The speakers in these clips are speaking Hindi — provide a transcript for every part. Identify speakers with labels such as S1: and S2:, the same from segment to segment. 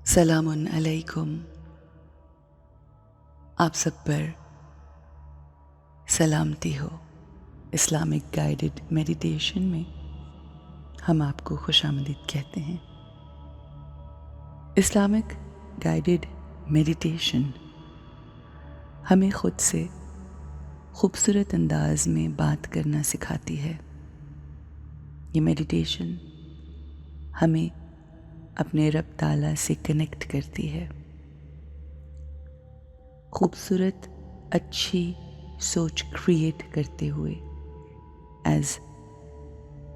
S1: सलामुन अलैकुम। आप सब पर सलामती हो। इस्लामिक गाइडेड मेडिटेशन में हम आपको खुशामदीद कहते हैं। इस्लामिक गाइडेड मेडिटेशन हमें खुद से खूबसूरत अंदाज में बात करना सिखाती है। ये मेडिटेशन हमें अपने रब ताला से कनेक्ट करती है। खूबसूरत अच्छी सोच क्रिएट करते हुए, as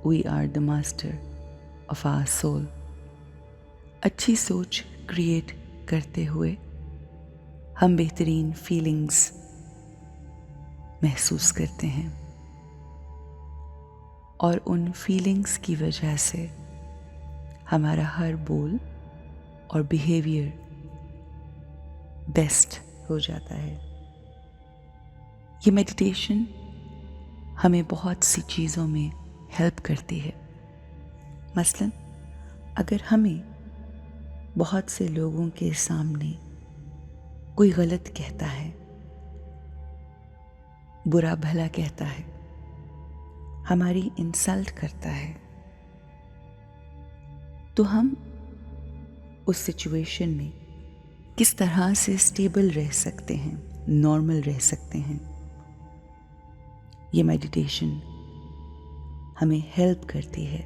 S1: we are the master of our soul. अच्छी सोच क्रिएट करते हुए हम बेहतरीन फीलिंग्स महसूस करते हैं और उन फीलिंग्स की वजह से हमारा हर बोल और बिहेवियर बेस्ट हो जाता है। ये मेडिटेशन हमें बहुत सी चीज़ों में हेल्प करती है। मसलन अगर हमें बहुत से लोगों के सामने कोई गलत कहता है, बुरा भला कहता है, हमारी इंसल्ट करता है, तो हम उस सिचुएशन में किस तरह से स्टेबल रह सकते हैं, नॉर्मल रह सकते हैं। ये मेडिटेशन हमें हेल्प करती है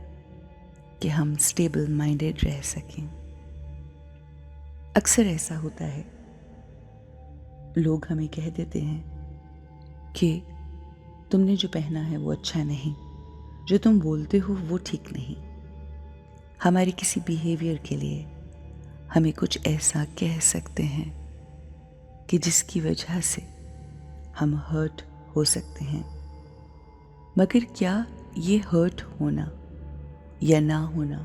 S1: कि हम स्टेबल माइंडेड रह सकें। अक्सर ऐसा होता है, लोग हमें कह देते हैं कि तुमने जो पहना है वो अच्छा नहीं, जो तुम बोलते हो वो ठीक नहीं। हमारे किसी बिहेवियर के लिए हमें कुछ ऐसा कह सकते हैं कि जिसकी वजह से हम हर्ट हो सकते हैं। मगर क्या ये हर्ट होना या ना होना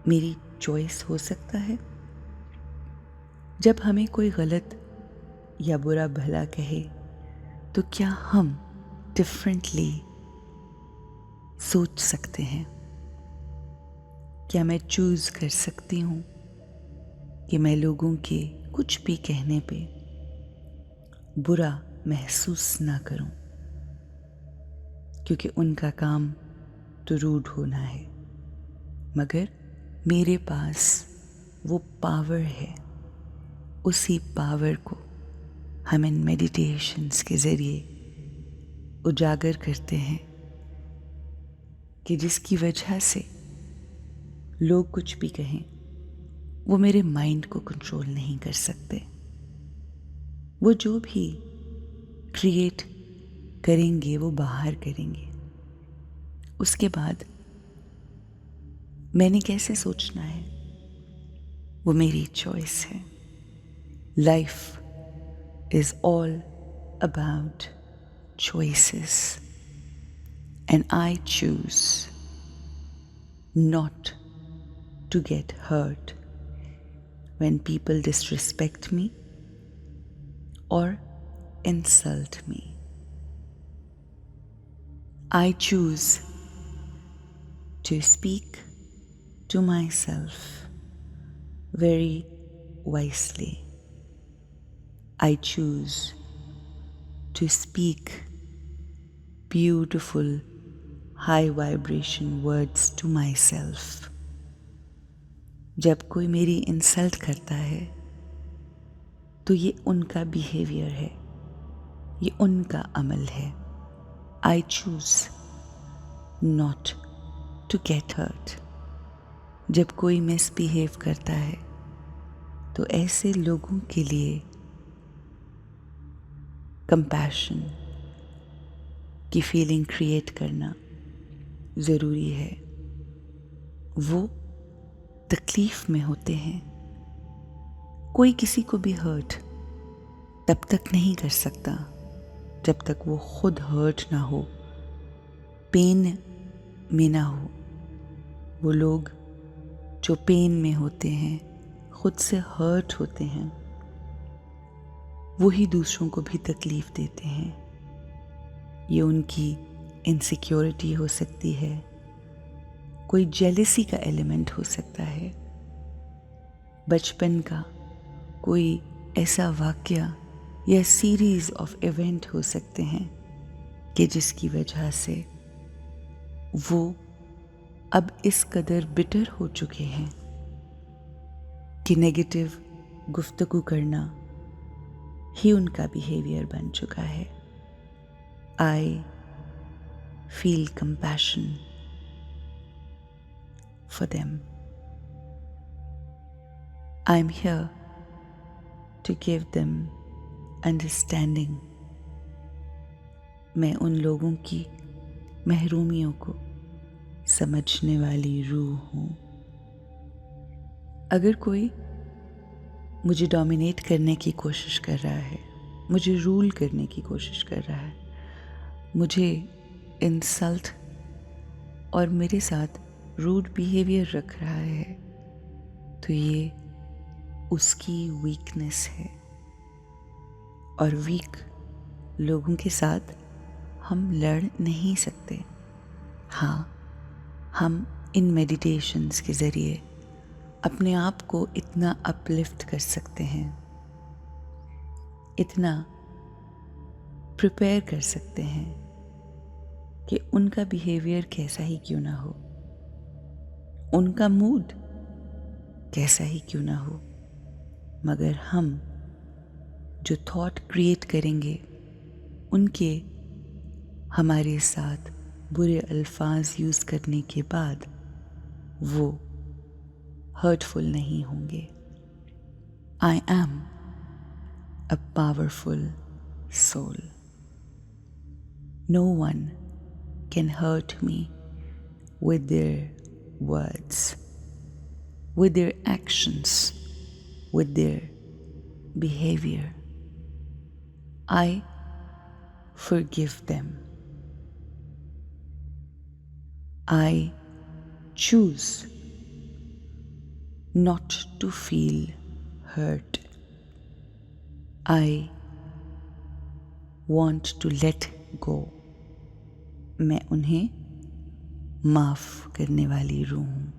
S1: मेरी चॉइस हो सकता है? जब हमें कोई गलत या बुरा भला कहे तो क्या हम डिफरेंटली सोच सकते हैं? क्या मैं चूज कर सकती हूँ कि मैं लोगों के कुछ भी कहने पे बुरा महसूस ना करूं, क्योंकि उनका काम तो रूड होना है, मगर मेरे पास वो पावर है। उसी पावर को हम इन मेडिटेशंस के ज़रिए उजागर करते हैं कि जिसकी वजह से लोग कुछ भी कहें वो मेरे माइंड को कंट्रोल नहीं कर सकते। वो जो भी क्रिएट करेंगे वो बाहर करेंगे। उसके बाद मैंने कैसे सोचना है वो मेरी चॉइस है। Life is all about choices, and I choose not to get hurt when people disrespect me or insult me. I choose to speak to myself very wisely. I choose to speak beautiful, high vibration words to myself. जब कोई मेरी इंसल्ट करता है तो ये उनका बिहेवियर है, ये उनका अमल है। I choose not to get hurt. जब कोई मिसबिहेव करता है तो ऐसे लोगों के लिए कंपैशन की फीलिंग क्रिएट करना ज़रूरी है। वो तकलीफ़ में होते हैं। कोई किसी को भी हर्ट तब तक नहीं कर सकता जब तक वो खुद हर्ट ना हो, पेन में ना हो। वो लोग जो पेन में होते हैं, खुद से हर्ट होते हैं, वही दूसरों को भी तकलीफ़ देते हैं। ये उनकी इनसिक्योरिटी हो सकती है, कोई जेलसी का एलिमेंट हो सकता है, बचपन का कोई ऐसा वाकया या सीरीज ऑफ इवेंट हो सकते हैं कि जिसकी वजह से वो अब इस कदर बिटर हो चुके हैं कि नेगेटिव गुफ्तगू करना ही उनका बिहेवियर बन चुका है। I feel compassion for them. I am here to give them understanding. मैं उन लोगों की महरूमियों को समझने वाली रूह हूँ। अगर कोई मुझे डोमिनेट करने की कोशिश कर रहा है, मुझे रूल करने की कोशिश कर रहा है, मुझे इंसल्ट और मेरे साथ रूड बिहेवियर रख रहा है, तो ये उसकी वीकनेस है। और वीक लोगों के साथ हम लड़ नहीं सकते। हाँ, हम इन मेडिटेशंस के ज़रिए अपने आप को इतना अपलिफ्ट कर सकते हैं, इतना प्रिपेयर कर सकते हैं कि उनका बिहेवियर कैसा ही क्यों ना हो, उनका मूड कैसा ही क्यों ना हो, मगर हम जो थॉट क्रिएट करेंगे उनके हमारे साथ बुरे अल्फाज यूज़ करने के बाद वो हर्टफुल नहीं होंगे। I am a powerful soul. No one can hurt me with their words, with their actions, with their behavior. I forgive them. I choose not to feel hurt. I want to let go. मैं उन्हें माफ़ करने वाली रूह हूँ।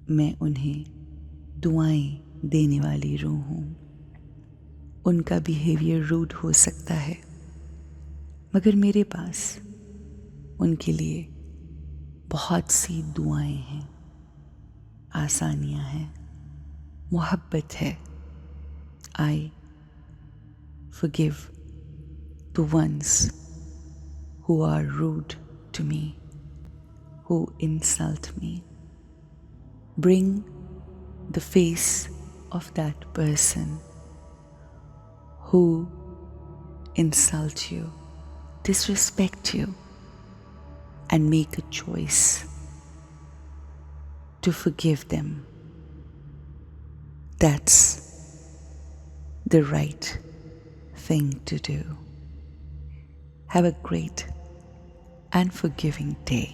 S1: मैं उन्हें दुआएं देने वाली रूह हूँ। उनका बिहेवियर रूड हो सकता है, मगर मेरे पास उनके लिए बहुत सी दुआएं हैं, आसानियाँ हैं, मोहब्बत है। I forgive the ones who are rude to me, who insult me. Bring the face of that person who insult you, disrespect you, and make a choice to forgive them. That's the right thing to do. Have a great and forgiving day.